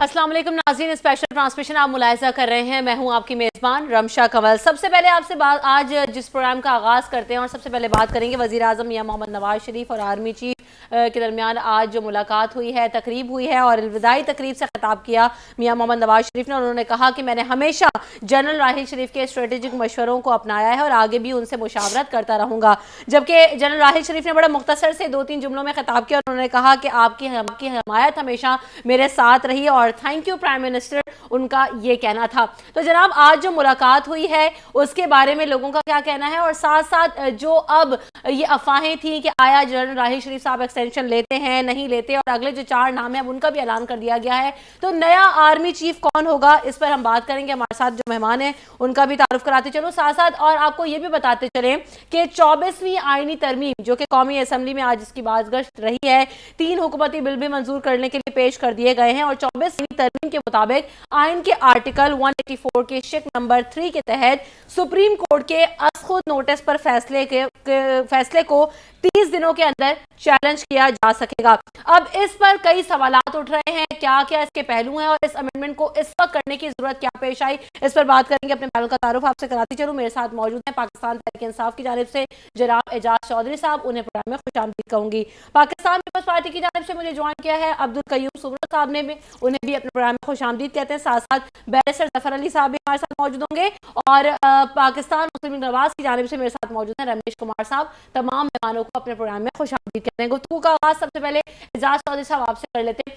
अस्सलाम वालेकुम नाज़रीन, स्पेशल ट्रांसमिशन आप मुलाहिज़ा कर रहे हैं। मैं हूं आपकी मेज़बान रमशा कंवल। सबसे पहले आपसे बात आज जिस प्रोग्राम का आगाज़ करते हैं और सबसे पहले बात करेंगे वज़ीर आज़म मियां मोहम्मद नवाज शरीफ और आर्मी चीफ के दरमियान आज जो मुलाकात हुई है, तकरीब हुई है और अलविदाई तकरीब से खिताब किया मियां मोहम्मद नवाज शरीफ ने। उन्होंने कहा कि मैंने हमेशा जनरल राहिल शरीफ के स्ट्रेटेजिक मशवरों को अपनाया है और आगे भी उनसे मुशावरत करता रहूँगा। जबकि जनरल राहिल शरीफ ने बड़ा मुख्तसर से 2-3 जुमलों में खिताब किया और उन्होंने कहा कि आपकी हमायत हमेशा मेरे साथ रही और थैंक यू प्राइम मिनिस्टर, उनका ये कहना था। तो जनाब, आज जो मुलाकात हुई है उसके बारे में लोगों का क्या कहना है और साथ साथ जो अब ये अफवाहें थी कि आया जनरल राहिल शरीफ साहब एक्सटेंशन लेते हैं नहीं लेते और अगले जो 4 नाम है उनका भी ऐलान कर दिया गया है, तो नया आर्मी चीफ कौन होगा इस पर हम बात करेंगे। हमारे साथ जो मेहमान है उनका भी तारुफ कराते चलो साथ साथ, और आपको ये भी बताते चलें कि 24वीं आईनी तरमीम जो कि कौमी असम्बली में आज इसकी बाज़गश्त रही है, 3 हुकूमती बिल भी मंजूर करने के लिए पेश कर दिए गए हैं और 24वीं तरमीम के मुताबिक आइन के आर्टिकल 184 के शिक नंबर 3 के तहत सुप्रीम कोर्ट के अस-खुद नोटिस पर फैसले को 30 दिनों के अंदर चैलेंज किया जा सकेगा। अब इस पर कई सवालात उठ रहे हैं, क्या क्या इसके पहलू हैं और इस अमेंडमेंट को इस वक्त करने की जरूरत क्या पेश आई, इस पर बात करेंगे। अपने पैनल का तारुफ आपसे कराती चलूं। मेरे साथ मौजूद हैं पाकिस्तान तहरीक इंसाफ की जानिब से जनाब एजाज चौधरी साहब, उन्हें प्रोग्राम में खुशामदीद कहूंगी। पाकिस्तान पीपल्स पार्टी की जानिब से मुझे ज्वाइन किया है अब्दुल कयूम सुब्रा साहब ने भी, उन्हें भी अपने प्रोग्राम में खुशामदीद कहते हैं। साथ साथ बैरिस्टर जफर अली साहब भी हमारे साथ मौजूद होंगे और पाकिस्तान मुस्लिम लीग नवाज की जानिब से मेरे साथ मौजूद हैं रमेश कुमार साहब। तमाम मेहमानों को अपने प्रोग्राम में खुशामदीद कहते हैं। गुफ्तगू का आगाज सबसे पहले एजाज चौधरी साहब आपसे कर लेते हैं।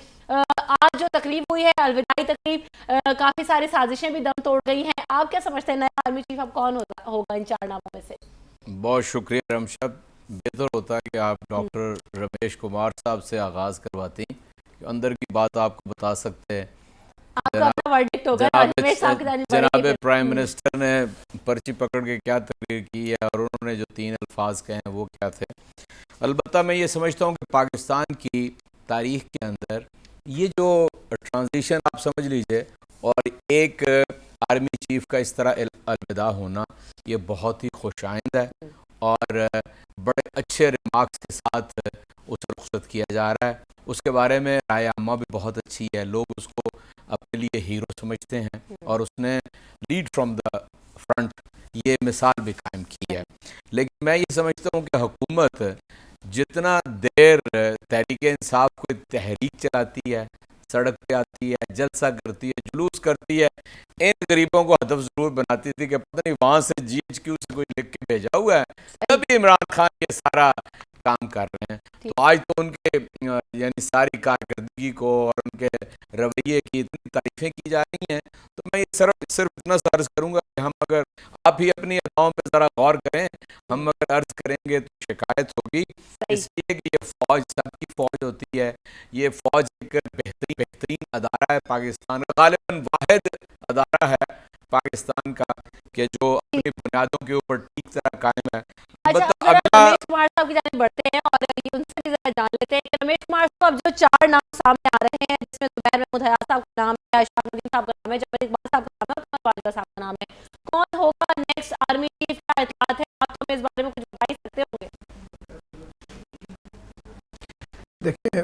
आज जो तकरीब हुई है, अलविदाई तकरीब, काफी सारी साजिशें भी दम तोड़ गई हैं। आप क्या समझते हैं नया आर्मी चीफ अब कौन होगा इन 4 नामों में से? बहुत शुक्रिया रमशा। बेहतर होता है कि आप डॉक्टर रमेश कुमार साहब से आगाज़ करवाती, अंदर की बात आपको बता सकते हैं। जनाब प्राइम मिनिस्टर ने पर्ची पकड़ के क्या तकरीर की है और उन्होंने जो 3 अल्फाज कहे हैं वो क्या थे। अलबत्ता मैं ये समझता हूँ कि पाकिस्तान की तारीख के अंदर ये जो ट्रांजिशन आप समझ लीजिए और एक आर्मी चीफ का इस तरह अलविदा होना, ये बहुत ही खुशाइंद है और बड़े अच्छे रिमार्क्स के साथ उसे रुखसत किया जा रहा है। उसके बारे में राय आमा भी बहुत अच्छी है, लोग उसको अपने लिए हीरो समझते हैं और उसने लीड फ्रॉम द फ्रंट ये मिसाल भी कायम की है। लेकिन मैं ये समझता हूँ कि हुकूमत जितना देर तहरीक इंसाफ को तहरीक चलाती है, सड़क पे आती है, जलसा करती है, जुलूस करती है, इन गरीबों को हदफ जरूर बनाती थी कि पता नहीं वहां से GHQ से कोई लिख के भेजा हुआ है, तभी इमरान खान ये सारा काम कर रहे हैं। तो आज तो उनके यानी सारी कारकर्दगी को और उनके रवैये की इतनी तारीफें की जा रही हैं। तो मैं सिर्फ इतना अर्ज करूंगा कि हम अगर आप ही अपनी अदाओं पर जरा गौर करें, हम अगर अर्ज करेंगे तो शिकायत होगी, इसलिए कि ये फौज सबकी फौज होती है। ये फौज एक बेहतरीन अदारा है पाकिस्तान का, गालिबन वाहिद अदारा है पाकिस्तान का कि जो अपनी बुनियादों के ऊपर ठीक तरह कायम है। रमेश कुमार साहब की जानिब बढ़ते हैं और उनसे भी जरा जान लेते हैं कि रमेश कुमार साहब जो 4 नाम सामने आ रहे हैं, जिसमें जुबैर महमूद हयात साहब का नाम है, अशफाक नदीम साहब का नाम है, जबर इकबाल साहब का नाम है, उमर वालिदा साहब का नाम है, कौन होगा नेक्स्ट आर्मी चीफ? का इत्तलात है, आप तो इस बारे में कुछ बता ही सकते होंगे। देखिए,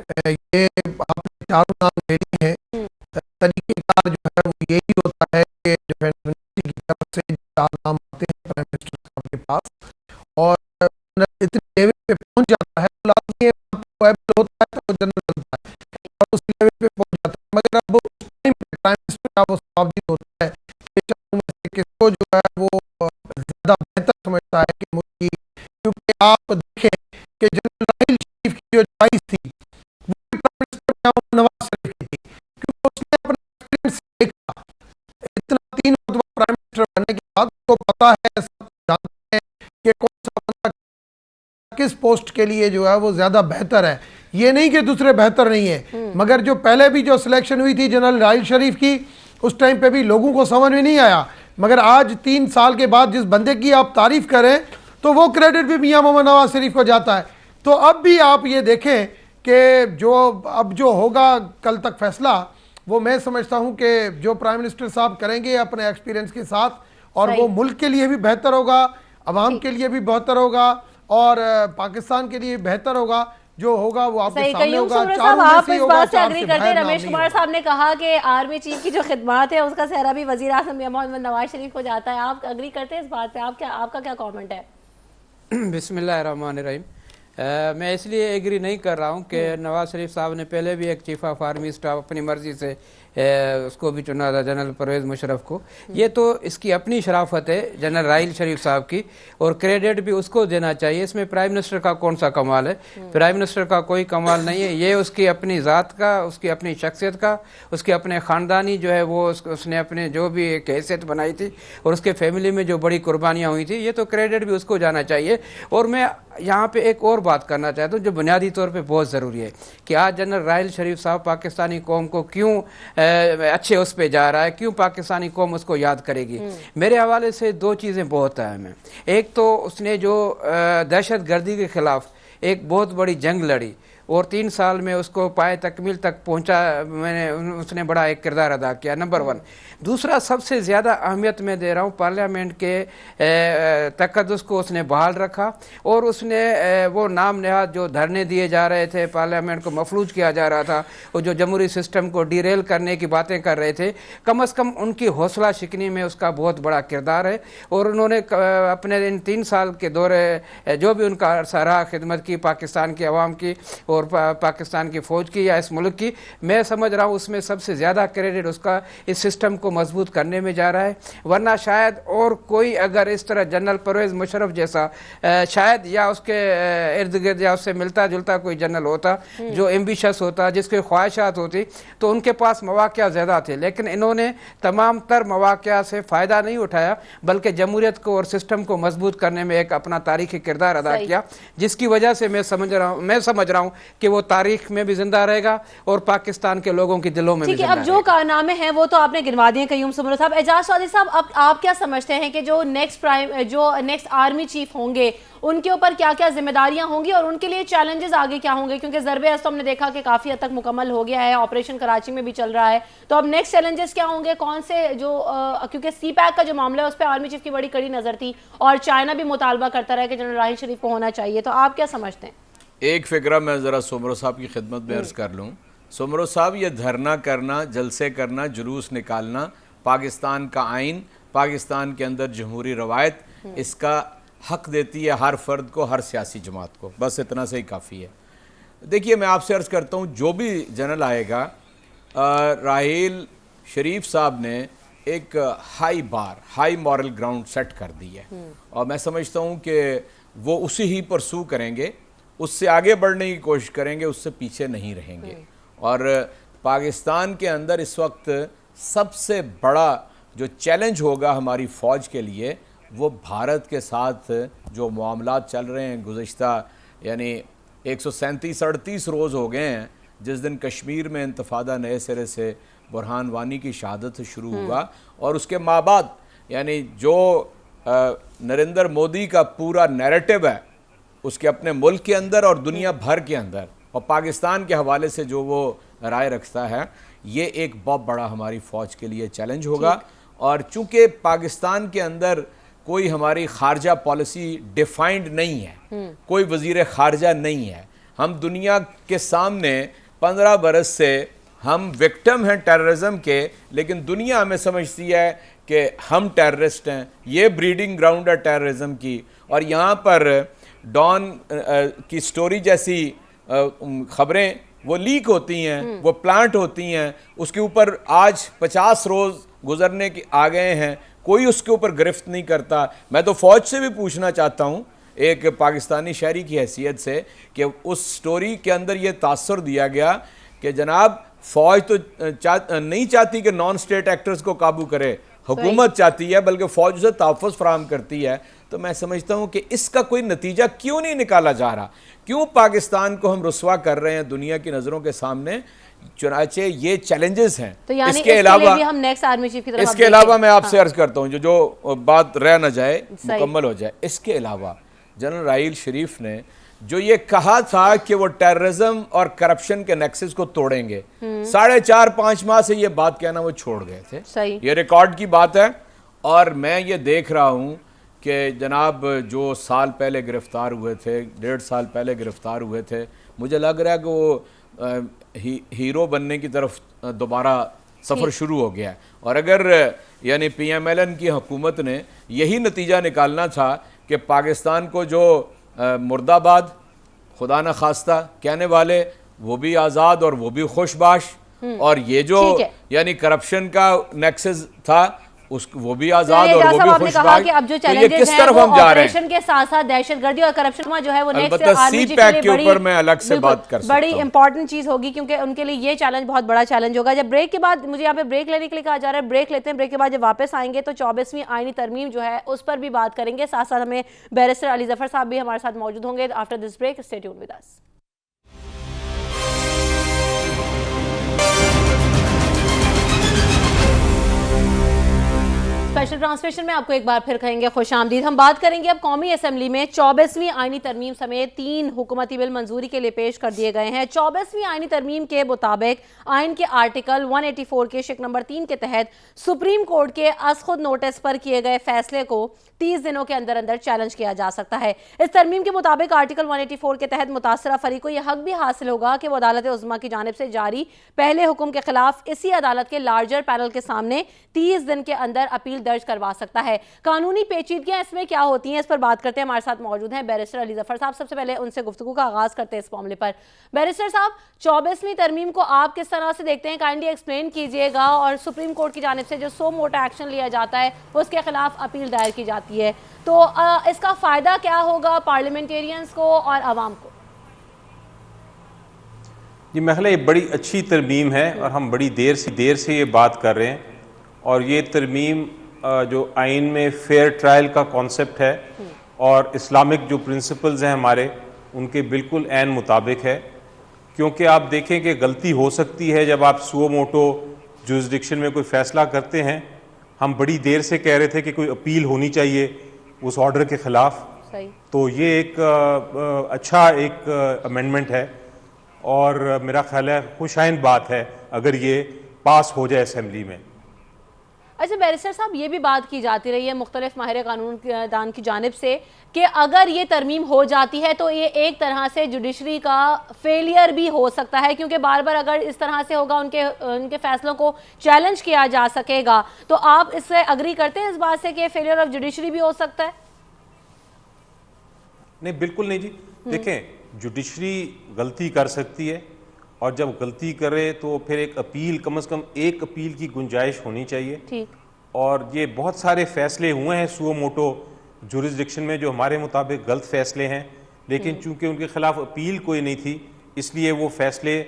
ये आपने 4 नाम ले लिए हैं, तरीकेकार जो है वो यही होता है कि डिफेंस मिनिस्ट्री की तरफ से 4 नाम आते हैं प्राइम मिनिस्टर साहब के पास और इतने लेवल पे पहुंच जाता है, लाजमी होता है तो जनरल बनता है और उस लेवल पे पहुंच जाता है। मगर अब उस टाइम पे प्राइम मिनिस्टर का वो सावधान होता है कि चारों में से किसको जो है वो ज्यादा बेहतर समझता है कि मुझे, क्योंकि आप देखें कि जनरल राहिल शरीफ की जो चॉइस थी वो प्राइम मिनिस्टर नवाज शरीफ की थी, क्योंकि उसने अपना एक्सपीरियंस देखा इतना 3 मरतबा प्राइम मिनिस्टर बनने के बाद, उसको पता है, सब जानते हैं कि कौन सा बंदा किस पोस्ट के लिए जो है वो ज्यादा बेहतर है। ये नहीं कि दूसरे बेहतर नहीं है, मगर जो पहले भी जो सिलेक्शन हुई थी जनरल राहिल शरीफ की, उस टाइम पे भी लोगों को समझ में नहीं आया, मगर आज 3 साल के बाद जिस बंदे की आप तारीफ करें तो वो क्रेडिट भी मियां मोहम्मद नवाज शरीफ को जाता है। तो अब भी आप ये देखें कि जो होगा कल तक फैसला, वो मैं समझता हूं कि जो प्राइम मिनिस्टर साहब करेंगे अपने एक्सपीरियंस के साथ, और वो मुल्क के लिए भी बेहतर होगा, अवाम के लिए भी बेहतर होगा और पाकिस्तान के लिए बेहतर होगा। जो होगा वो आपके सही सामने कयूम होगा। सुमरो साहब, चारों में आप से ही इस होगा, बात से चार एग्री से करते हैं? बाहर नाम रमेश नहीं कुमार होगा। साहब ने कहा कि आर्मी चीफ की जो खिदमत है उसका सेहरा भी वजीर आजम मियां मोहम्मद नवाज शरीफ को जाता है। आप एग्री करते हैं इस बात पे? आपका क्या कमेंट है? बिस्मिल्लाहिर्रहमानिर्रहीम। मैं इसलिए एग्री नहीं कर रहा हूँ कि नवाज शरीफ साहब ने पहले भी एक चीफ ऑफ आर्मी स्टाफ अपनी मर्जी से उसको भी चुना था, जनरल परवेज़ मुशर्रफ को। ये तो इसकी अपनी शराफत है जनरल राहिल शरीफ साहब की, और क्रेडिट भी उसको देना चाहिए। इसमें प्राइम मिनिस्टर का कौन सा कमाल है? प्राइम मिनिस्टर का कोई कमाल नहीं है। ये उसकी अपनी ज़ात का, उसकी अपनी शख्सियत का, उसके अपने ख़ानदानी जो है वो उसने अपने जो भी एक हैसियत बनाई थी और उसके फैमिली में जो बड़ी कुर्बानियाँ हुई थी, ये तो क्रेडिट भी उसको जाना चाहिए। और मैं यहाँ पे एक और बात करना चाहता हूँ जो बुनियादी तौर पे बहुत ज़रूरी है कि आज जनरल राहिल शरीफ साहब पाकिस्तानी कौम को क्यों अच्छे उस पे जा रहा है, क्यों पाकिस्तानी कौम उसको याद करेगी। मेरे हवाले से दो चीज़ें बहुत अहम हैं। एक तो उसने जो दहशत गर्दी के ख़िलाफ़ एक बहुत बड़ी जंग लड़ी और 3 साल में उसको पाए तकमील तक पहुंचा, उसने बड़ा एक किरदार अदा किया, नंबर 1। दूसरा सबसे ज़्यादा अहमियत मैं दे रहा हूँ, पार्लियामेंट के तकद्दुस को उसने बहाल रखा और उसने वो नाम नहाद जो धरने दिए जा रहे थे, पार्लियामेंट को मफलूज किया जा रहा था और जो जमहूरी सिस्टम को डिरेल करने की बातें कर रहे थे, कम अज़ कम उनकी हौसला शिकनी में उसका बहुत बड़ा किरदार है। और उन्होंने अपने इन 3 साल के दौरे जो भी उनका अरसा रहा खिदमत की पाकिस्तान की आवाम की और पाकिस्तान की फ़ौज की या इस मुल्क की, मैं समझ रहा हूँ उसमें सबसे ज़्यादा क्रेडिट उसका इस सिस्टम को मजबूत करने में जा रहा है। वरना शायद और कोई अगर इस तरह जनरल परवेज़ मुशर्रफ जैसा शायद या उसके इर्द गिर्द या उससे मिलता जुलता कोई जनरल होता जो एम्बिशस होता, जिसके ख्वाहिशात होती, तो उनके पास मौक़िया ज़्यादा थे। लेकिन इन्होंने तमाम तर मौक़िया से फ़ायदा नहीं उठाया बल्कि जमहूरियत को और सिस्टम को मजबूत करने में एक अपना तारीख़ी किरदार अदा किया, जिसकी वजह से मैं समझ रहा हूँ कि वो तारीख में भी जिंदा रहेगा और पाकिस्तान के लोगों के दिलों में भी जिंदा रहेगा। अब जो कारनामे हैं वो तो आपने गिनवा दिए कयूम सुमरो साहब। एजाज चौधरी साहब, अब आप क्या समझते हैं कि जो नेक्स्ट आर्मी चीफ होंगे उनके ऊपर क्या क्या जिम्मेदारियां होंगी और उनके लिए चैलेंजेस आगे क्या होंगे? क्योंकि ज़रबे अज़द हमने देखा कि काफ़ी हद तक मुकम्मल हो गया है, ऑपरेशन कराची में भी चल रहा है, तो अब नेक्स्ट चैलेंजेस क्या होंगे? कौन से क्योंकि CPAC का जो मामला है उस पर आर्मी चीफ की बड़ी कड़ी नज़र थी और चाइना भी मुतालबा करता रहा कि जनरल राहिल शरीफ को होना चाहिए, तो आप क्या समझते हैं? एक फ़िक्रा मैं ज़रा सुमरो साहब की खिदमत में अर्ज़ कर लूँ। सुमरो साहब, ये धरना करना, जलसे करना, जुलूस निकालना, पाकिस्तान का आइन, पाकिस्तान के अंदर जमहूरी रवायत इसका हक देती है हर फर्द को, हर सियासी जमात को। बस इतना से ही काफ़ी है। देखिए, मैं आपसे अर्ज़ करता हूँ, जो भी जनरल आएगा, राहिल शरीफ साहब ने एक हाई मॉरल ग्राउंड सेट कर दी है और मैं समझता हूँ कि वो उसी ही परसू करेंगे, उससे आगे बढ़ने की कोशिश करेंगे, उससे पीछे नहीं रहेंगे। और पाकिस्तान के अंदर इस वक्त सबसे बड़ा जो चैलेंज होगा हमारी फ़ौज के लिए, वो भारत के साथ जो मामलात चल रहे हैं गुज़िश्ता यानी 137-38 रोज़ हो गए हैं जिस दिन कश्मीर में इंतफादा नए सिरे से बुरहान वानी की शहादत से शुरू हुआ और उसके माँ बाद यानी जो नरेंद्र मोदी का पूरा नैरेटिव है उसके अपने मुल्क के अंदर और दुनिया भर के अंदर और पाकिस्तान के हवाले से जो वो राय रखता है, ये एक बहुत बड़ा हमारी फ़ौज के लिए चैलेंज होगा। और चूंकि पाकिस्तान के अंदर कोई हमारी खारजा पॉलिसी डिफाइंड नहीं है, कोई वज़ीर खारजा नहीं है, हम दुनिया के सामने 15 बरस से हम विक्टिम हैं टेररिज्म के, लेकिन दुनिया हमें समझती है कि हम टेररिस्ट हैं, ये ब्रीडिंग ग्राउंड है टेररिज्म की। और यहाँ पर डॉन की स्टोरी जैसी खबरें वो लीक होती हैं, वो प्लांट होती हैं, उसके ऊपर आज 50 रोज़ गुजरने के आ गए हैं, कोई उसके ऊपर गिरफ्त नहीं करता। मैं तो फ़ौज से भी पूछना चाहता हूँ एक पाकिस्तानी शहरी की हैसियत से कि उस स्टोरी के अंदर ये तासुर दिया गया कि जनाब फ़ौज तो नहीं चाहती कि नॉन स्टेट एक्टर्स को काबू करे, हुकूमत चाहती है, बल्कि फ़ौज उसे तहफ़्फ़ुज़ फराहम करती है। तो मैं समझता हूँ कि इसका कोई नतीजा क्यों नहीं निकाला जा रहा, क्यों पाकिस्तान को हम रुस्वा कर रहे हैं दुनिया की नज़रों के सामने। चुनाचे ये चैलेंजेस हैं। तो यानी इसके अलावा हम नेक्स्ट आर्मी चीफ की तरफ इसके अलावा मैं आपसे अर्ज करता हूँ जो बात रह ना जाए, मुकम्मल हो जाए। इसके अलावा जनरल राहिल शरीफ ने जो ये कहा था कि वो टेररिज्म और करप्शन के नेक्सस को तोड़ेंगे, 4.5-5 माह से ये बात कहना वो छोड़ गए थे। ये रिकॉर्ड की बात है। और मैं ये देख रहा हूँ कि जनाब जो साल पहले गिरफ्तार हुए थे, 1.5 साल पहले गिरफ्तार हुए थे, मुझे लग रहा है कि वो हीरो बनने की तरफ दोबारा सफ़र शुरू हो गया है। और अगर यानी PMLN की हुकूमत ने यही नतीजा निकालना था कि पाकिस्तान को जो मुर्दाबाद खुदा न खास्ता कहने वाले वो भी आज़ाद और वो भी खुशबाश, और ये जो यानी करप्शन का नेक्सस था उस वो भी आजाद और वो भी खुशबाश, कि अब जो तो ये किस हैं तरफ वो हम जा रहे हैं? ऑपरेशन के साथ साथ दहशतगर्दी और करप्शन जो है वो नेक्स्ट अलबत्ता आर्मी चीफ CPAC के ऊपर मैं अलग से बात कर सकता बड़ी हूं। इंपॉर्टेंट चीज होगी, क्योंकि उनके लिए ये चैलेंज बहुत बड़ा चैलेंज होगा। जब ब्रेक के बाद मुझे यहाँ पे ब्रेक लेने के लिए कहा जा रहा है, ब्रेक लेते हैं। ब्रेक के बाद जब वापस आएंगे तो 24वीं आईनी तरमीम जो है उस पर भी बात करेंगे। साथ साथ हमें बैरिस्टर अली जफर साहब भी हमारे साथ मौजूद होंगे। After this break stay tuned with us. Special transmission में आपको एक बार फिर कहेंगे खुशामदीद। हम बात करेंगे अब कौमी असम्बली में 24वीं आईनी तरमीम समेत 3 हुकूमती बिल मंजूरी के लिए पेश कर दिए गए हैं। 24वीं आईनी तरमीम के मुताबिक आइन के आर्टिकल 184 के शिक नंबर 3 के तहत सुप्रीम कोर्ट के खुद नोटिस पर किए गए फैसले को 30 दिनों के अंदर अंदर चैलेंज किया जा सकता है। इस तरमीम के मुताबिक आर्टिकल 184 के तहत मुतासरा फरीक को यह हक भी हासिल होगा कि वो अदालत उज़्मा की जानिब से जारी पहले हुक्म के खिलाफ इसी अदालत के लार्जर पैनल के सामने 30 दिन के अंदर अपील दर्ज करवा सकता है। कानूनी पेचीदगियां इसमें क्या होती हैं, इस पर बात करते हैं। हमारे साथ मौजूद हैं बैरिस्टर अली जफर साहब। सबसे पहले उनसे गुफ्तगू का आगाज करते हैं इस मामले पर। बैरिस्टर साहब, 24वीं तरमीम को आप किस तरह से देखते हैं, काइंडली एक्सप्लेन कीजिएगा। और सुप्रीम कोर्ट की जानिब से जो सो मोटा एक्शन लिया जाता है उसके खिलाफ अपील दायर की जाती है, तो इसका फायदा क्या होगा पार्लियामेंटेरियंस को और आवाम को? ये महला ये बड़ी अच्छी तरमीम है और हम बड़ी देर से ये बात कर रहे हैं। और ये तरमीम जो आइन में फेयर ट्रायल का कॉन्सेप्ट है और इस्लामिक जो प्रिंसिपल्स हैं हमारे, उनके बिल्कुल ऐन मुताबिक है। क्योंकि आप देखें कि गलती हो सकती है जब आप सुओ मोटो जुरिसडिक्शन में कोई फ़ैसला करते हैं। हम बड़ी देर से कह रहे थे कि कोई अपील होनी चाहिए उस ऑर्डर के ख़िलाफ़, तो ये एक अच्छा एक अमेंडमेंट है और मेरा ख्याल है खुशाइन बात है अगर ये पास हो जाए असेंबली में। अच्छा बैरिस्टर साहब, ये भी बात की जाती रही है मुख्तलिफ माहिर कानून दान की जानिब से कि अगर ये तरमीम हो जाती है तो ये एक तरह से जुडिशरी का फेलियर भी हो सकता है, क्योंकि बार बार अगर इस तरह से होगा उनके फैसलों को चैलेंज किया जा सकेगा। तो आप इससे अग्री करते हैं इस बात से कि फेलियर ऑफ जुडिशरी भी हो सकता है? नहीं, बिल्कुल नहीं जी। देखें, जुडिशरी गलती कर सकती है और जब गलती करे तो फिर एक अपील, कम से कम एक अपील की गुंजाइश होनी चाहिए। ठीक। और ये बहुत सारे फैसले हुए हैं सुओ मोटो जुरिसडिक्शन में जो हमारे मुताबिक गलत फैसले हैं, लेकिन चूंकि उनके खिलाफ अपील कोई नहीं थी इसलिए वो फैसले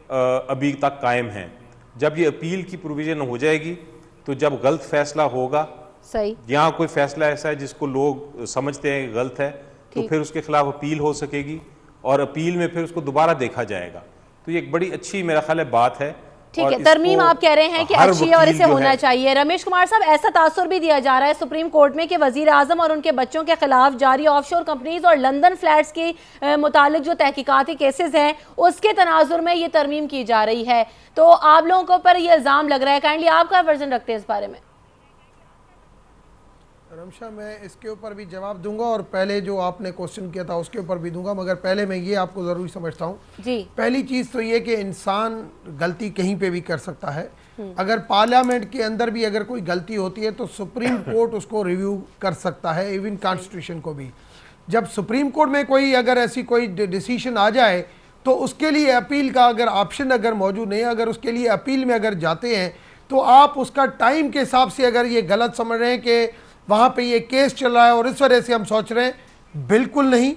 अभी तक कायम हैं। जब ये अपील की प्रोविज़न हो जाएगी तो जब गलत फैसला होगा, सही, यहाँ कोई फैसला ऐसा है जिसको लोग समझते हैं गलत है, तो फिर उसके खिलाफ अपील हो सकेगी और अपील में फिर उसको दोबारा देखा जाएगा। तो ये एक बड़ी अच्छी मेरा ख्याल है बात है। ठीक है, तरमीम आप कह रहे हैं कि अच्छी है और इसे होना चाहिए। रमेश कुमार साहब, ऐसा तासुर भी दिया जा रहा है सुप्रीम कोर्ट में कि वजीर आजम और उनके बच्चों के खिलाफ जारी ऑफशोर कंपनीज और लंदन फ्लैट्स के मुतालिक जो तहकीकाती केसेस हैं उसके तनाजुर में ये तरमीम की जा रही है, तो आप लोगों को पर यह इल्ज़ाम लग रहा है, काइंडली आप क्या वर्जन रखते हैं इस बारे में? रमशा, मैं इसके ऊपर भी जवाब दूंगा और पहले जो आपने क्वेश्चन किया था उसके ऊपर भी दूंगा, मगर पहले मैं ये आपको ज़रूरी समझता हूँ जी। पहली चीज़ तो ये कि इंसान गलती कहीं पे भी कर सकता है। अगर पार्लियामेंट के अंदर भी अगर कोई गलती होती है तो सुप्रीम कोर्ट उसको रिव्यू कर सकता है, इवन कॉन्स्टिट्यूशन को भी। जब सुप्रीम कोर्ट में कोई अगर ऐसी कोई डिसीशन आ जाए तो उसके लिए अपील का अगर ऑप्शन अगर मौजूद नहीं है, अगर उसके लिए अपील में अगर जाते हैं तो आप उसका टाइम के हिसाब से अगर ये गलत समझ रहे हैं कि वहाँ पे ये केस चल रहा है और इस वजह से हम सोच रहे हैं, बिल्कुल नहीं।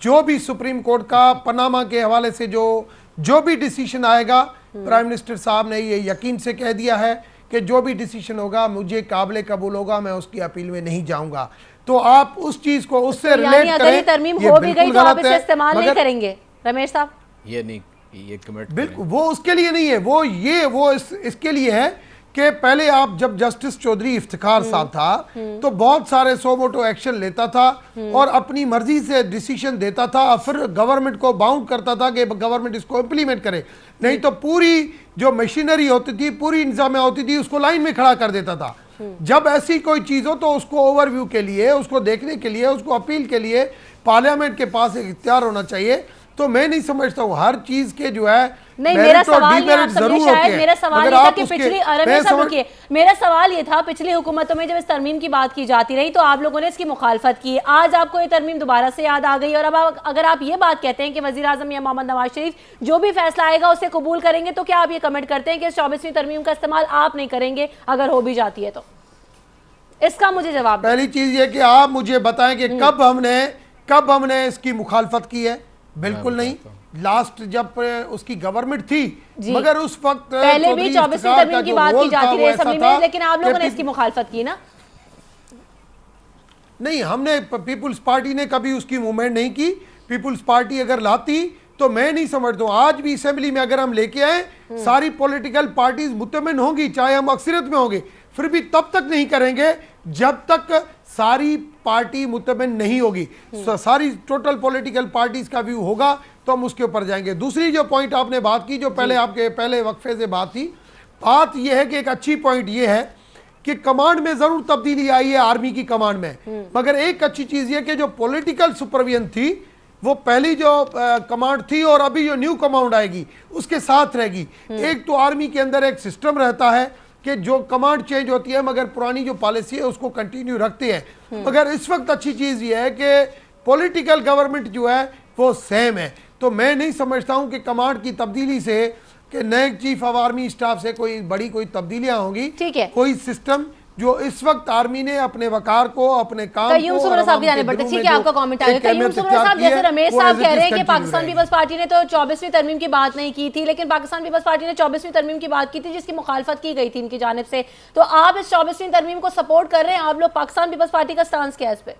जो भी सुप्रीम कोर्ट का पनामा के हवाले से जो भी डिसीजन आएगा, प्राइम मिनिस्टर साहब ने ये यकीन से कह दिया है कि जो भी डिसीजन होगा मुझे काबिल कबूल होगा, मैं उसकी अपील में नहीं जाऊंगा। तो आप उस चीज़ को उससे रिलेट करें। अगर ये तरमीम हो भी गई तो आप इसे इस्तेमाल नहीं करेंगे रमेश साहब? ये नहीं, ये कमेंट बिल्कुल वो उसके लिए नहीं है, वो इसके लिए है कि पहले आप जब जस्टिस चौधरी इफ्तिखार साहब था तो बहुत सारे सो मोटो एक्शन लेता था और अपनी मर्जी से डिसीजन देता था, फिर गवर्नमेंट को बाउंड करता था कि गवर्नमेंट इसको इम्प्लीमेंट करे, नहीं तो पूरी जो मशीनरी होती थी, पूरी इंतजामिया होती थी, उसको लाइन में खड़ा कर देता था। जब ऐसी कोई चीज़ हो तो उसको ओवरव्यू के लिए, उसको देखने के लिए, उसको अपील के लिए पार्लियामेंट के पास एक इख्तियार होना चाहिए। तो मैं नहीं समझता हूँ हर चीज के जो है नहीं, merit मेरा और सवाल ये demerit आप समझे जरूर होते शायद हैं। मेरा सवाल मगर ये था आप कि उसके- पिछली मैं समझ- रुकिए, मेरा सवाल ये था पिछली हुकूमतों में जब इस तरमीम की बात की जाती रही तो आप लोगों ने इसकी मुखालफत की, आज आपको ये तरमीम दोबारा से याद आ गई और अब अगर आप ये बात कहते हैं कि वजीर आजम या मोहम्मद नवाज शरीफ जो भी फैसला आएगा उसे कबूल करेंगे, तो क्या आप ये कमेंट करते हैं कि इस 24वीं तरमीम का इस्तेमाल आप नहीं करेंगे अगर हो भी जाती है तो? इसका मुझे जवाब दें। पहली चीज ये कि आप मुझे बताएं कि कब हमने इसकी मुखालफत की है। बिल्कुल नहीं, लास्ट जब उसकी गवर्नमेंट थी, मगर उस वक्त पहले भी 24वीं तरमीम की बात की जाती रही असेंबली में, लेकिन आप लोगों ने इसकी मुखालफत की ना? नहीं, हमने पीपुल्स पार्टी ने कभी उसकी मूवमेंट नहीं की। पीपुल्स पार्टी अगर लाती तो मैं नहीं समझता हूँ आज भी असेंबली में अगर हम लेके आए सारी पॉलिटिकल पार्टीज मुतमिन होंगी, चाहे हम अक्सरियत में होंगे, फिर भी तब तक नहीं करेंगे जब तक सारी पार्टी मुतमिन नहीं होगी। सारी टोटल पॉलिटिकल पार्टीज का व्यू होगा तो हम उसके ऊपर जाएंगे। दूसरी जो पॉइंट आपने बात की, जो पहले आपके पहले वक्फे से बात थी, बात यह है कि एक अच्छी पॉइंट यह है कि कमांड में जरूर तब्दीली आई है आर्मी की कमांड में, मगर एक अच्छी चीज यह कि जो पॉलिटिकल सुपरविजन थी वो पहली जो कमांड थी और अभी जो न्यू कमांड आएगी उसके साथ रहेगी। एक तो आर्मी के अंदर एक सिस्टम रहता है कि जो कमांड चेंज होती है मगर पुरानी जो पॉलिसी है उसको कंटिन्यू रखते हैं, मगर इस वक्त अच्छी चीज ये है कि पॉलिटिकल गवर्नमेंट जो है वो सेम है। तो मैं नहीं समझता हूं कि कमांड की तब्दीली से कि नए चीफ ऑफ आर्मी स्टाफ से कोई तब्दीलियां होंगी। ठीक है, कोई सिस्टम जो इस वक्त आर्मी ने अपने वकार को, अपने काम कय्यूम सुमरा साहब की जाने पड़ते। ठीक है, आपका कमेंट आ गया। कय्यूम सुमरा साहब, जैसे रमेश साहब कह रहे हैं कि पाकिस्तान पीपल्स पार्टी ने तो 24वीं तरमीम की बात नहीं की थी, लेकिन पाकिस्तान पीपल्स पार्टी ने 24वीं तरमीम की बात की थी जिसकी मुखालफत की गई थी इनकी जानिब से। तो आप इस 24वीं तरमीम को सपोर्ट कर रहे हैं? आप लोग पाकिस्तान पीपल्स पार्टी का स्टांस क्या है इस पे?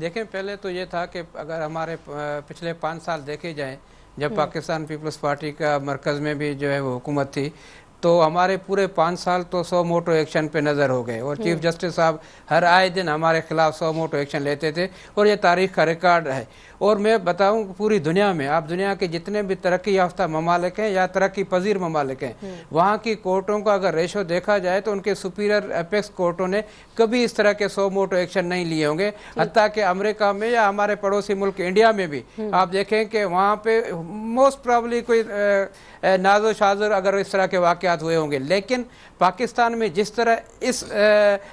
देखें, पहले तो ये था कि अगर हमारे पिछले 5 साल देखे जाएं, जब पाकिस्तान पीपल्स पार्टी का मरकज़ में भी जो है वो हुकूमत थी, तो हमारे पूरे 5 साल तो 100 मोटो एक्शन पे नज़र हो गए और चीफ जस्टिस साहब हर आए दिन हमारे खिलाफ 100 मोटो एक्शन लेते थे और ये तारीख का रिकॉर्ड है। और मैं बताऊं पूरी दुनिया में, आप दुनिया के जितने भी तरक्की याफ्ता ममालिक हैं या तरक्की पजीर ममालिक हैं, वहाँ की कोर्टों का अगर रेशो देखा जाए तो उनके सुपीरियर एपेक्स कोर्टों ने कभी इस तरह के 100 मोटो एक्शन नहीं लिए होंगे। हत्ता कि अमेरिका में या हमारे पड़ोसी मुल्क इंडिया में भी आप देखें कि वहाँ पे मोस्ट प्रॉब्ली कोई नाजो शाजर अगर इस तरह के वाक़यात हुए होंगे, लेकिन पाकिस्तान में जिस तरह इस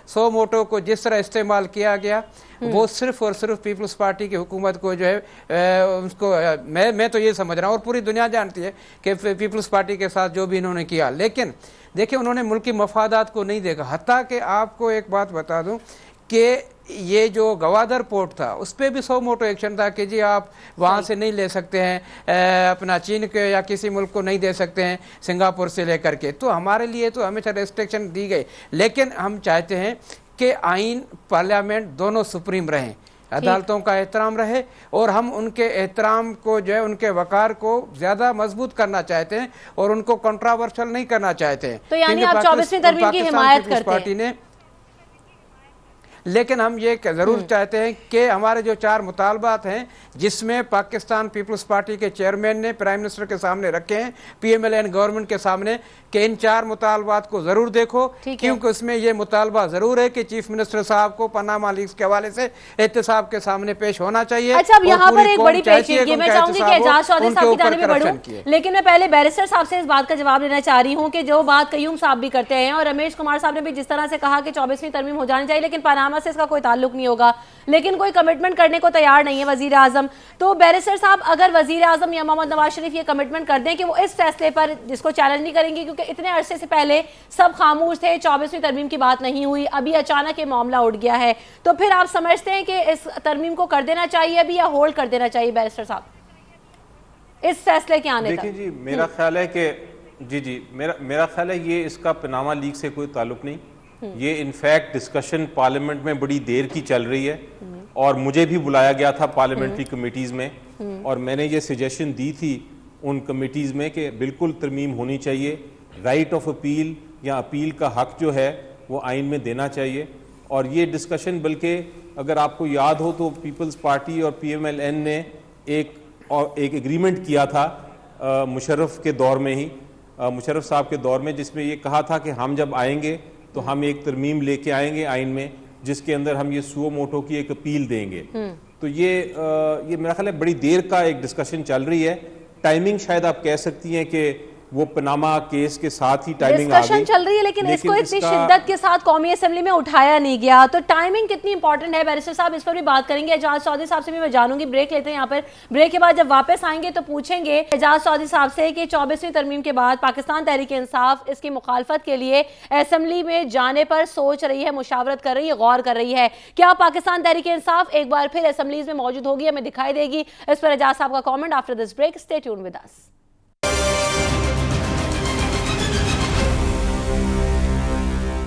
100 मोटो को जिस तरह इस्तेमाल किया गया वो सिर्फ और सिर्फ पीपल्स पार्टी की हुकूमत को जो है उसको मैं तो ये समझ रहा हूँ और पूरी दुनिया जानती है कि पीपल्स पार्टी के साथ जो भी इन्होंने किया, लेकिन देखिए उन्होंने मुल्क की मफादात को नहीं देखा। हत्ता कि आपको एक बात बता दूं कि ये जो गवादर पोर्ट था उस पर भी 100 मोटो एक्शन था कि जी आप वहाँ से नहीं ले सकते हैं, अपना चीन के या किसी मुल्क को नहीं दे सकते हैं सिंगापुर से लेकर के। तो हमारे लिए तो हमेशा रेस्ट्रिक्शन दी गई, लेकिन हम चाहते हैं कि आइन पार्लियामेंट दोनों सुप्रीम रहें, अदालतों का एहतराम रहे और हम उनके एहतराम को जो है उनके वकार को ज्यादा मजबूत करना चाहते हैं और उनको कंट्रोवर्शियल नहीं करना चाहते हैं। तो यानी आप 24वीं तरमीम की हिमायत करते हैं? पार्टी ने, लेकिन हम ये जरूर चाहते हैं कि हमारे जो 4 मुतालबात हैं जिसमें पाकिस्तान पीपल्स पार्टी के चेयरमैन ने प्राइम मिनिस्टर के सामने रखे हैं, PMLN गवर्नमेंट के सामने, कि इन 4 मुतालबात को जरूर देखो, क्योंकि उसमें ये मुतालबा जरूर है कि चीफ मिनिस्टर साहब को पनामा लीक्स के हवाले से एहतसाब के सामने पेश होना चाहिए। अच्छा, अब यहाँ पर एक बड़ी पेचीदगी मैं चाहूंगी कि एजाज चौधरी साहब की जानिब में बढ़ूं, लेकिन मैं पहले बैरिस्टर साहब से इस बात का जवाब लेना चाह रही हूँ कि जो बात कय्यूम साहब भी करते हैं और रमेश कुमार साहब ने भी जिस तरह से कहा कि 24वीं तरमीम हो जानी चाहिए, लेकिन पनामा से इसका कोई ताल्लुक नहीं होगा, लेकिन कोई कमिटमेंट करने को तैयार नहीं है वजीर आजम। तो बैरिस्टर साहब, अगर वजीर आजम या मोहम्मद नवाज शरीफ ये कमिटमेंट कर दें कि वो इस फैसले पर जिसको चैलेंज नहीं करेंगे, क्योंकि इतने अरसे से पहले सब खामोश थे, 24वीं तरमीम की बात नहीं हुई, अभी अचानक ये मामला उठ गया है, तो फिर आप समझते हैं कि इस तरमीम को कर देना चाहिए अभी या होल्ड कर देना चाहिए बैरिस्टर साहब इस फैसले के आने तक? देखिए जी, मेरा ख्याल है कि मेरा ख्याल है ये इसका पनामा लीग से कोई ताल्लुक नहीं। ये इनफैक्ट डिस्कशन पार्लियामेंट में बड़ी देर की चल रही है और मुझे भी बुलाया गया था पार्लियामेंट्री कमेटीज में और मैंने ये सजेशन दी थी उन कमेटीज में कि बिल्कुल तरमीम होनी चाहिए, राइट ऑफ अपील या अपील का हक जो है वो आइन में देना चाहिए। और ये डिस्कशन, बल्कि अगर आपको याद हो तो पीपल्स पार्टी और PMLN ने एक एग्रीमेंट किया था मुशर्रफ के दौर में ही, मुशर्रफ साहब के दौर में, जिसमें ये कहा था कि हम जब आएंगे तो हम एक तरमीम लेके आएंगे आइन में जिसके अंदर हम ये सुओ मोटो की एक अपील देंगे। तो ये मेरा ख्याल है बड़ी देर का एक डिस्कशन चल रही है। टाइमिंग शायद आप कह सकती हैं कि वो पनामा केस के साथ ही टाइमिंग आ गई, डिस्कशन चल रही है, लेकिन इसको इतनी शिद्दत के साथ कौमी असेंबली में उठाया नहीं गया। तो टाइमिंग कितनी इंपॉर्टेंट है बैरिस्टर साहब, इस पर भी बात करेंगे। एजाज चौधरी साहब से भी मैं जानूंगी। ब्रेक लेते हैं यहाँ पर। ब्रेक के बाद जब वापस आएंगे तो पूछेंगे एजाज चौधरी साहब से कि 24वीं तरमीम के बाद पाकिस्तान तहरीक इंसाफ इसकी मुखालफत के लिए असेंबली में जाने पर सोच रही है, मुशावरत कर रही है, गौर कर रही है। क्या पाकिस्तान तहरीक इंसाफ एक बार फिर असेंबलीज में मौजूद होगी, हमें दिखाई देगी? इस पर एजाज साहब का comment after this break. Stay tuned with us.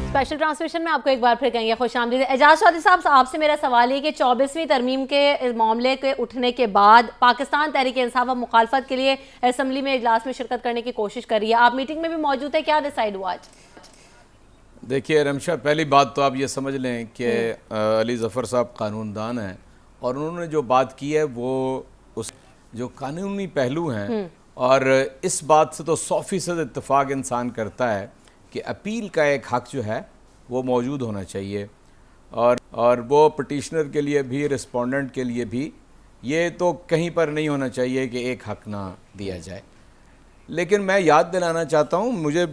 Special transmission में आपको एक बार फिर कहेंगे खुशामदीद। एजाज चौधरी साहब, आपसे मेरा सवाल है कि 24वीं तरमीम के मामले के उठने के बाद पाकिस्तान तहरीक इंसाफ अब मुखालफत के लिए असेंबली में इजलास में शिरकत करने की कोशिश कर रही है। आप मीटिंग में भी मौजूद है, क्या डिसाइड हुआ आज? देखिए रमशा, पहली बात तो आप ये समझ लें कि अली ज़फ़र साहब कानूनदान हैं और उन्होंने जो बात की है वो उस जो कानूनी पहलू हैं, और इस बात से तो 100% इत्तेफाक इंसान करता है कि अपील का एक हक़ जो है वो मौजूद होना चाहिए, और वो पटिशनर के लिए भी, रिस्पोंडेंट के लिए भी, ये तो कहीं पर नहीं होना चाहिए कि एक हक़ ना दिया जाए। लेकिन मैं याद दिलाना चाहता हूँ, मुझे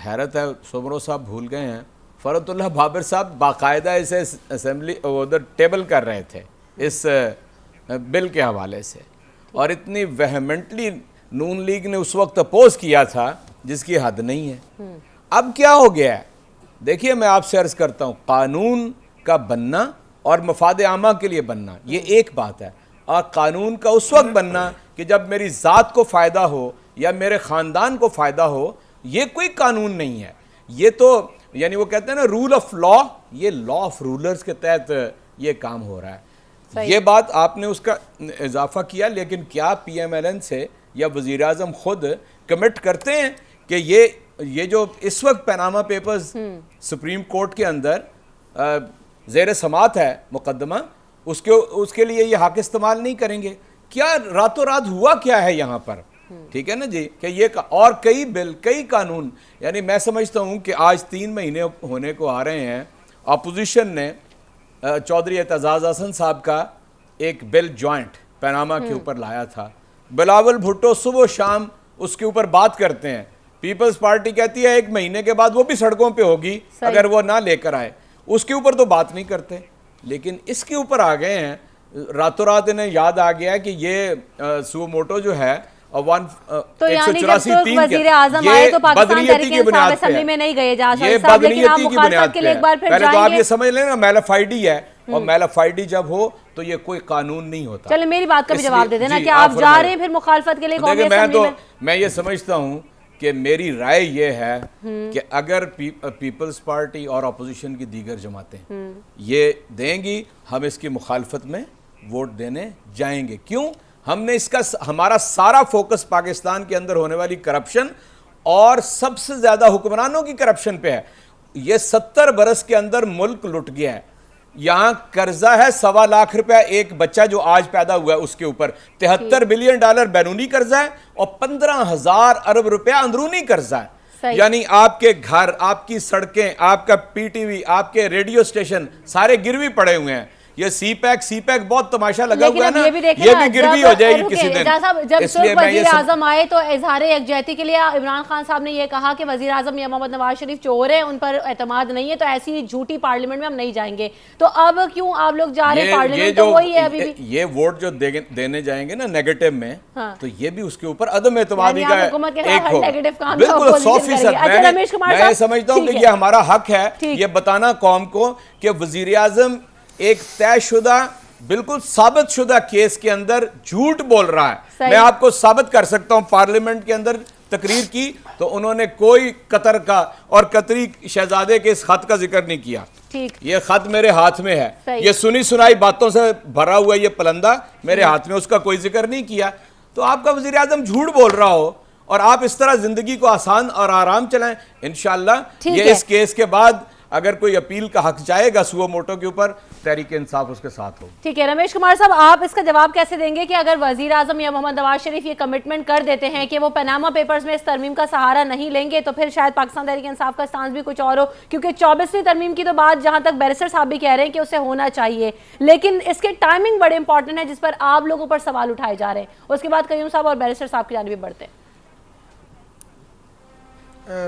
हैरत है सोमरो साहब भूल गए हैं, फ़रतुल्लाह बाबर साहब बाकायदा इसे असेंबली उधर टेबल कर रहे थे इस बिल के हवाले से, और इतनी वेहमेंटली नून लीग ने उस वक्त अपोज किया था जिसकी हद नहीं है। अब क्या हो गया है? देखिए, मैं आपसे अर्ज़ करता हूँ, कानून का बनना और मफाद आमा के लिए बनना ये एक बात है, और कानून का उस वक्त बनना कि जब मेरी ज़ात को फ़ायदा हो या मेरे ख़ानदान को फ़ायदा हो, ये कोई कानून नहीं है। ये तो यानी वो कहते हैं ना रूल ऑफ लॉ, ये लॉ ऑफ रूलर्स के तहत ये काम हो रहा है। ये बात आपने उसका इजाफा किया, लेकिन क्या PMLN से या वज़ीर आज़म खुद कमिट करते हैं कि ये जो इस वक्त पनामा पेपर्स सुप्रीम कोर्ट के अंदर ज़ेर समात है मुकदमा, उसके लिए ये हक इस्तेमाल नहीं करेंगे? क्या रातों रात हुआ क्या है यहाँ पर? ठीक है ना जी, कि ये और कई बिल, कई कानून, यानी मैं समझता हूँ कि आज 3 महीने होने को आ रहे हैं, अपोजिशन ने चौधरी एतजाज़ हसन साहब का एक बिल जॉइंट पनामा के ऊपर लाया था। बिलावल भुट्टो सुबह शाम उसके ऊपर बात करते हैं, पीपल्स पार्टी कहती है 1 महीने के बाद वो भी सड़कों पे होगी अगर वो ना लेकर आए, उसके ऊपर तो बात नहीं करते। लेकिन इसके ऊपर आ गए हैं, रातों रात इन्हें याद आ गया कि ये सुमोटो जो है तो यानी जब वज़ीर आज़म आए तो पाकिस्तान तहरीक इंसाफ असेंबली में नहीं गए, ये बदनीयती की बुनियाद पे है। पहले तो आप ये समझ लेना मैलाफाइडी है, और मैलाफाइडी जब हो तो ये कोई कानून नहीं होता। चलिए मेरी बात का भी जवाब दे देना कि आप जा रहे हैं फिर मुखालफत के लिए कौमी असेंबली में? मैं ये समझता हूँ कि मेरी राय ये है कि अगर पीपल्स पार्टी और अपोजिशन की दीगर जमातें ये देंगी, हम इसकी मुखालफत में वोट देने जाएंगे। क्यों? हमने हमारा सारा फोकस पाकिस्तान के अंदर होने वाली करप्शन और सबसे ज्यादा हुक्मरानों की करप्शन पे है। ये 70 बरस के अंदर मुल्क लुट गया है। यहाँ कर्जा है 1.25 लाख रुपया, एक बच्चा जो आज पैदा हुआ है उसके ऊपर 73 बिलियन डॉलर बैरूनी कर्जा है और 15,000 अरब रुपया अंदरूनी कर्जा है। यानी आपके घर, आपकी सड़कें, आपका PTV, आपके रेडियो स्टेशन सारे गिरवी पड़े हुए हैं। ये सीपैक बहुत तमाशा लगा हुआ है ना, ये भी गिरवी हो जाएगी किसी दिन। जब वज़ीर आज़म आए तो इजहार यकजहती के लिए इमरान खान साहब ने यह कहा कि वज़ीर आज़म मियां मोहम्मद नवाज शरीफ चोर हैं, उन पर एतमाद नहीं है, तो ऐसी झूठी पार्लियामेंट में हम नहीं जाएंगे। तो अब क्यों आप लोग जा रहे हैं पार्लियामेंट? तो वही है अभी भी ये वोट जो देने जाएंगे ना नेगेटिव में, तो ये भी उसके ऊपर अदम एतमादी का एक बिल्कुल 100%। मैं समझता हूँ कि ये हमारा हक है ये बताना कौम को कि वज़ीर आज़म एक तयशुदा, बिल्कुल साबित शुदा केस के अंदर झूठ बोल रहा है। मैं आपको साबित कर सकता हूं, पार्लियामेंट के अंदर तकरीर की तो उन्होंने कोई कतर का और कतरी शहजादे के इस खत का जिक्र नहीं किया। ये खत मेरे हाथ में है, ये सुनी सुनाई बातों से भरा हुआ ये पलंदा मेरे हाथ में, उसका कोई जिक्र नहीं किया। तो आपका वज़ीर आज़म झूठ बोल रहा हो और आप इस तरह जिंदगी को आसान और आराम चलाएं, इंशाअल्लाह ये इस केस के बाद अगर कोई अपील का हक चाहेगा सुओ मोटो के ऊपर, तहरीक इंसाफ उसके साथ हो। ठीक है रमेश कुमार साहब, आप इसका जवाब कैसे देंगे कि अगर वजीर आजम या मोहम्मद नवाज शरीफ ये कमिटमेंट कर देते हैं कि वो पनामा पेपर्स में इस तरमीम का सहारा नहीं लेंगे, तो फिर शायद पाकिस्तान तहरीक इंसाफ का स्टांस भी कुछ और हो, क्योंकि 24वीं तरमीम की तो बात जहां तक बैरिस्टर साहब भी कह रहे हैं कि उसे होना चाहिए, लेकिन इसके टाइमिंग बड़े इंपॉर्टेंट है जिस पर आप लोगों पर सवाल उठाए जा रहे हैं। उसके बाद कयूम साहब और बैरिस्टर साहब की जानिब बढ़ते हैं।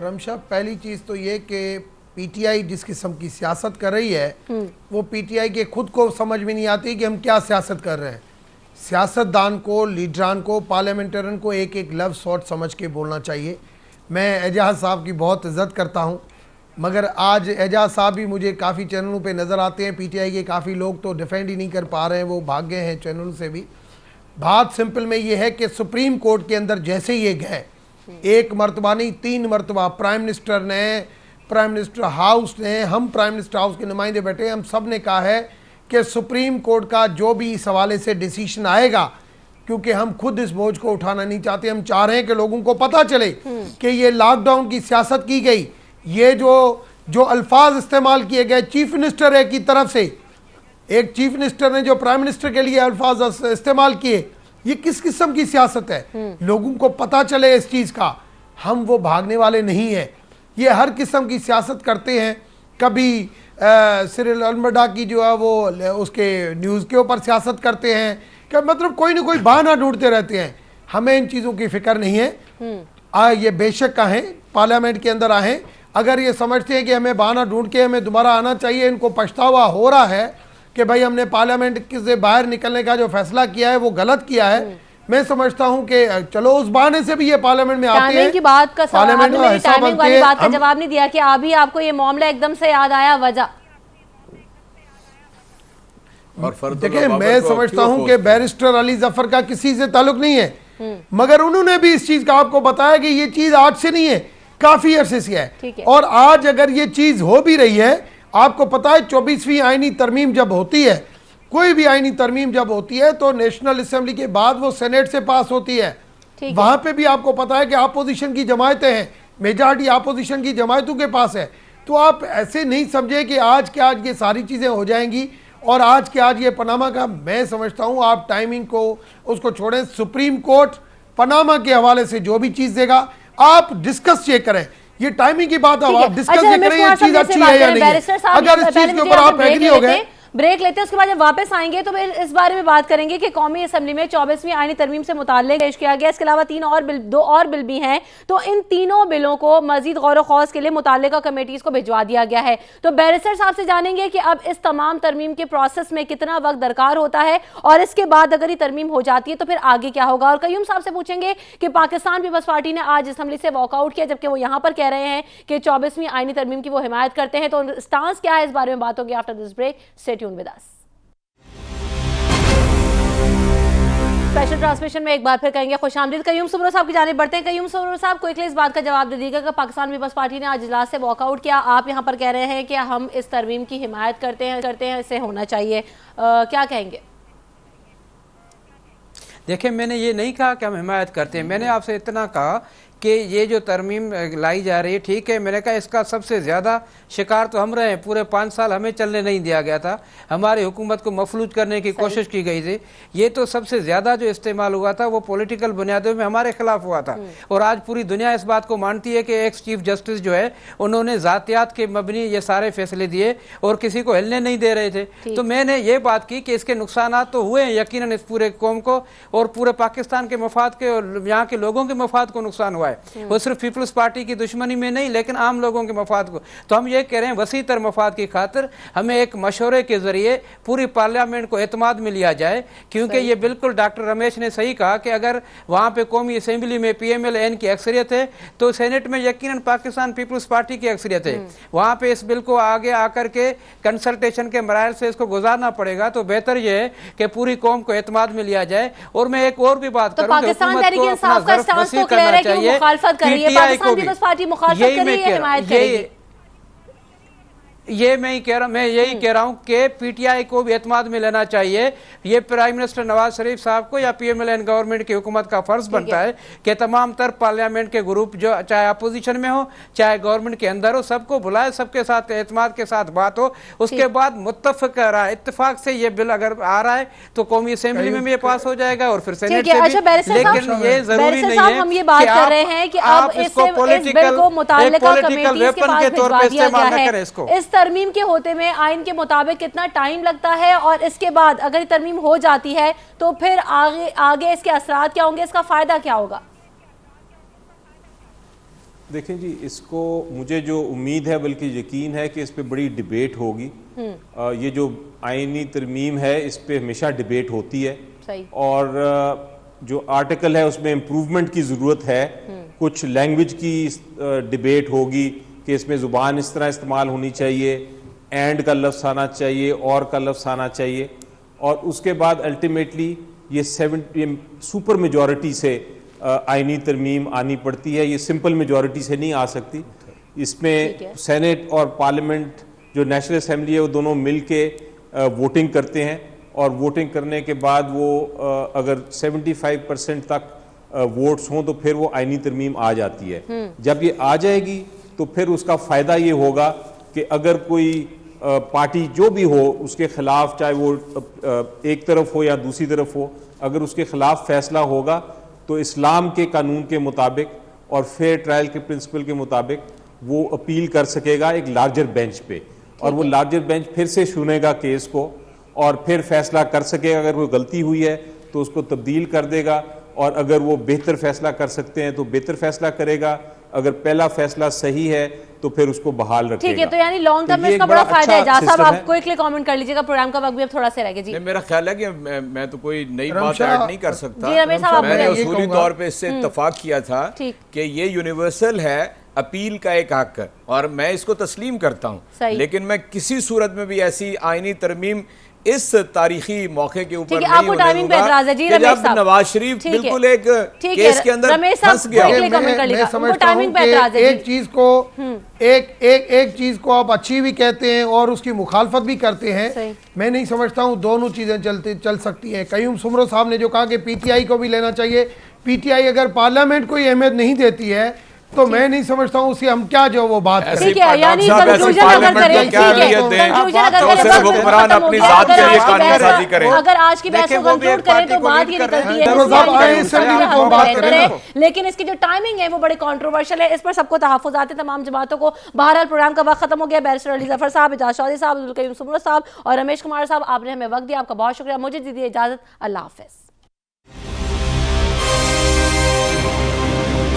रमशा, पहली चीज़ तो ये कि पीटीआई जिस किस्म की सियासत कर रही है वो पीटीआई के खुद को समझ में नहीं आती कि हम क्या सियासत कर रहे हैं। सियासतदान को, लीडरान को, पार्लियामेंटेरियन को एक एक लफ्ज़ सोच समझ के बोलना चाहिए। मैं एजाज साहब की बहुत इज़्ज़त करता हूँ, मगर आज एजाज साहब भी मुझे काफ़ी चैनलों पे नज़र आते हैं। पीटीआई के काफ़ी लोग तो डिफेंड ही नहीं कर पा रहे हैं, वो भाग गए हैं चैनल से भी। बात सिंपल में ये है कि सुप्रीम कोर्ट के अंदर जैसे ये गए, एक मरतबा नहीं 3 मरतबा प्राइम मिनिस्टर ने, प्राइम मिनिस्टर हाउस ने, हम प्राइम मिनिस्टर हाउस के नुमाइंदे बैठे, हम सब ने कहा है कि सुप्रीम कोर्ट का जो भी इस हवाले से डिसीजन आएगा, क्योंकि हम खुद इस बोझ को उठाना नहीं चाहते, हम चाह रहे हैं कि लोगों को पता चले कि ये लॉकडाउन की सियासत की गई, ये जो अल्फाज इस्तेमाल किए गए चीफ मिनिस्टर की तरफ से, एक चीफ मिनिस्टर ने जो प्राइम मिनिस्टर के लिए अल्फाज इस्तेमाल किए, ये किस किस्म की सियासत है, लोगों को पता चले इस चीज़ का। हम वो भागने वाले नहीं हैं, ये हर किस्म की सियासत करते हैं। कभी सिरिल अलमडा की जो है वो उसके न्यूज़ के ऊपर सियासत करते हैं, कि मतलब कोई ना कोई बहाना ढूंढते रहते हैं। हमें इन चीज़ों की फिक्र नहीं है। ये बेशक आएँ, पार्लियामेंट के अंदर आएँ, अगर ये समझते हैं कि हमें बहाना ढूंढ के हमें दोबारा आना चाहिए, इनको पछतावा हो रहा है कि भाई हमने पार्लियामेंट से बाहर निकलने का जो फैसला किया है वो गलत किया है, मैं समझता हूं कि चलो उस बहाने से भी ये पार्लियामेंट में आते हैं। टाइमिंग की बात का सवाल, पार्लियामेंट आपने मेरी टाइमिंग वाली बात का जवाब नहीं दिया कि अभी आपको ये मामला एकदम से याद आया, वजह? और देखिए, मैं समझता हूं कि बैरिस्टर अली जफर का किसी से ताल्लुक नहीं है, मगर उन्होंने भी इस चीज का आपको बताया कि ये चीज आज से नहीं है, काफी अरसे से है। और आज अगर ये चीज हो भी रही है, आपको पता है 24वीं आईनी तरमीम जब होती है, कोई भी आईनी तरमीम जब होती है तो नेशनल असेंबली के बाद वो सेनेट से पास होती है। वहां पे भी आपको पता है कि अपोजिशन की जमायतें हैं, मेजॉरिटी अपोजिशन की जमायतों के पास है। तो आप ऐसे नहीं समझे कि आज के आज ये सारी चीज़ें हो जाएंगी और आज के आज ये पनामा का, मैं समझता हूँ आप टाइमिंग को उसको छोड़ें। सुप्रीम कोर्ट पनामा के हवाले से जो भी चीज़ देगा आप डिस्कस ये करें, ये टाइमिंग की बात है, आप डिस्कस ये करें ये चीज़ अच्छी है या नहीं है। अगर इस चीज़ के ऊपर आप एग्री हो गए, ब्रेक लेते हैं, उसके बाद जब वापस आएंगे तो फिर इस बारे में बात करेंगे कि कौमी असेंबली में 24वीं आईनी तरमीम से मुताल्लिक पेश किया गया। इसके अलावा 2 और बिल भी हैं, तो इन तीनों बिलों को मजीद गौर खौज के लिए मुताल्लिका कमेटीज को भिजवा दिया गया है। तो बैरिस्टर साहब से जानेंगे कि अब इस तमाम तरमीम के प्रोसेस में कितना वक्त दरकार होता है और इसके बाद अगर ये तरमीम हो जाती है तो फिर आगे क्या होगा। और कयूम साहब से पूछेंगे कि पाकिस्तान पीपल्स पार्टी ने आज असेंबली से वॉकआउट किया, जबकि वो यहाँ पर कह रहे हैं कि 24वीं आईनी तरमीम की वो हिमायत करते हैं। तो स्टांस क्या है, इस बारे में बात होगी after this break. Stay tuned with us. Special transmission में एक बार फिर कहेंगे खुशामदीद। कयूम सुमरो साहब की जानिब बढ़ते हैं। कयूम सुमरो साहब, क्विकली इस बात का जवाब दे दीजिएगा कि पाकिस्तान पीपल्स पार्टी ने आज इजलास से वॉकआउट किया, आप यहाँ पर कह रहे हैं कि हम इस तरमीम की हिमायत करते हैं, इसे होना चाहिए, क्या कहेंगे? देखिए, मैंने ये नहीं कहा कि हम हिमायत करते हैं, मैंने आपसे इतना कहा कि ये जो तरमीम लाई जा रही है, ठीक है, मैंने कहा इसका सबसे ज़्यादा शिकार तो हम रहे हैं। पूरे 5 साल हमें चलने नहीं दिया गया था, हमारी हुकूमत को मफलूज करने की कोशिश की गई थी। ये तो सबसे ज़्यादा जो इस्तेमाल हुआ था वो पॉलिटिकल बुनियादों में हमारे खिलाफ हुआ था। और आज पूरी दुनिया इस बात को मानती है कि एक्स चीफ जस्टिस जो है उन्होंने ज़ातियात के मबनी ये सारे फैसले दिए और किसी को हिलने नहीं दे रहे थे। तो मैंने ये बात की कि इसके नुकसान तो हुए हैं यकीनन इस पूरे कौम को और पूरे पाकिस्तान के मफाद के और यहाँ के लोगों के मफाद को नुकसान हुआ है। वो सिर्फ पीपल्स पार्टी की दुश्मनी में नहीं, लेकिन आम लोगों के मफाद को। तो हम ये कह रहे हैं वसी तर मफाद की खातिर हमें एक मशवरे के जरिए पूरी पार्लियामेंट को एतमाद में लिया जाए, क्योंकि ये बिल्कुल डॉक्टर रमेश ने सही कहा कि अगर वहाँ पे कौमी असेंबली में PMLN की अक्सरियत है तो सेनेट में यकीनन पाकिस्तान पीपल्स पार्टी की अक्सरियत है। वहाँ पे इस बिल को आगे आकर के कंसल्टेशन के मराइल से इसको गुजारना पड़ेगा। तो बेहतर यह है कि पूरी कौम को एतमाद में लिया जाए। और मैं एक और भी बात करूँ, पाकिस्तान तहरीक इंसाफ का स्टांस तो क्लियर है कि वो मुखालफत कर रही है, पाकिस्तान पीपल्स पार्टी मुखालफत कर रही है, हिमायत करेगी। ये मैं यही कह रहा हूं कि पीटीआई को भी एतमाद में लेना चाहिए। ये प्राइम मिनिस्टर नवाज शरीफ साहब को या पीएमएलएन गवर्नमेंट की हुकूमत का फर्ज बनता है कि तमाम तर पार्लियामेंट के ग्रुप जो चाहे अपोजिशन में हो चाहे गवर्नमेंट के अंदर हो, सबको बुलाए, सबके साथ एतमाद के साथ बात हो, उसके बाद मुत्तफक रहा इत्तेफाक से ये बिल अगर आ रहा है तो कौमी असेंबली में भी ये पास हो जाएगा और फिर सेनेट से भी। लेकिन ये जरूरी नहीं है हम ये बात कर रहे हैं कि अब इसको पॉलिटिकल वेपन के तौर पर इस्तेमाल न करें। इसको इस तरमीम के होते में आइन के मुताबिक कितना टाइम लगता है और इसके बाद अगर ये तरमीम हो जाती है तो फिर आगे इसके असरात क्या होंगे, इसका फायदा क्या होगा? देखें जी, इसको मुझे जो उम्मीद है बल्कि यकीन है कि इस पे बड़ी डिबेट होगी। ये जो आइनी तरमीम है इस पे हमेशा डिबेट होती है। सही। और जो आर्टिकल है उसमें इम्प्रूवमेंट की ज़रूरत है। कुछ लैंग्वेज की डिबेट होगी कि इसमें ज़ुबान इस तरह इस्तेमाल होनी चाहिए, एंड का लफ्ज़ आना चाहिए, और का लफ्ज़ आना चाहिए। और उसके बाद अल्टीमेटली ये सुपर मेजॉरिटी से आइनी तरमीम आनी पड़ती है। ये सिंपल मेजॉरिटी से नहीं आ सकती। इसमें सेनेट और पार्लियामेंट जो नेशनल असेंबली है वो दोनों मिल के वोटिंग करते हैं और वोटिंग करने के बाद वो अगर 75% तक वोट्स हों तो फिर वो आइनी तरमीम आ जाती है। जब ये आ जाएगी तो फिर उसका फ़ायदा ये होगा कि अगर कोई पार्टी जो भी हो उसके खिलाफ, चाहे वो एक तरफ हो या दूसरी तरफ हो, अगर उसके खिलाफ फैसला होगा तो इस्लाम के कानून के मुताबिक और फेयर ट्रायल के प्रिंसिपल के मुताबिक वो अपील कर सकेगा एक लार्जर बेंच पे, और वो लार्जर बेंच फिर से सुनेगा केस को और फिर फैसला कर सकेगा। अगर कोई गलती हुई है तो उसको तब्दील कर देगा, और अगर वो बेहतर फैसला कर सकते हैं तो बेहतर फैसला करेगा। अगर पहला फैसला सही है तो फिर उसको बहाल रखेगा। ठीक है, तो यानी लॉन्ग टर्म में इसका बड़ा फायदा है। जहाँ साहब आप क्विकली कमेंट कर लीजिएगा, प्रोग्राम का वक्त भी अब थोड़ा सा रह गया जी। मेरा ख्याल है कि मैं तो कोई नई बात ऐड नहीं कर सकता। जी रमेश साहब, मैंने उसूली तौर पे इससे इत्तफाक किया था कि ये यूनिवर्सल है अपील का एक हक, और मैं इसको तस्लीम करता हूँ। लेकिन मैं किसी सूरत में भी ऐसी आईनी तरमीम इस तारीखी मौके के ऊपर नहीं होने दूंगा कि जब नवाज शरीफ बिल्कुल एक केस के अंदर फंस गया। मैं समझता हूं कि एक चीज को आप अच्छी भी कहते हैं और उसकी मुखालफत भी करते हैं। मैं नहीं समझता हूं दोनों चीजें चल सकती हैं। कयूम सुमरो साहब ने जो कहा कि पीटीआई को भी लेना चाहिए, पीटीआई अगर पार्लियामेंट को अहमियत नहीं देती है तो मैं नहीं समझता हूँ उससे हम क्या जो वो बात करें। ठीक है, यानी कंक्लूजन अगर करें, अगर आज की बहस को कंक्लूड करें तो बात ये निकलती है, लेकिन इसकी जो टाइमिंग है वो बड़ी कंट्रोवर्शियल है। इस पर सबको तहफ़्फ़ुज़ात हैं तमाम जमातों को। बहरहाल प्रोग्राम का वक्त खत्म हो गया। बैरिस्टर अली ज़फ़र साहब, एजाज चौधरी साहब, कयूम सुमरो साहब और रमेश कुमार साहब, आपने हमें वक्त दिया, आपका बहुत शुक्रिया। मुझे दीजिए इजाज़त, अल्लाह हाफ़िज़।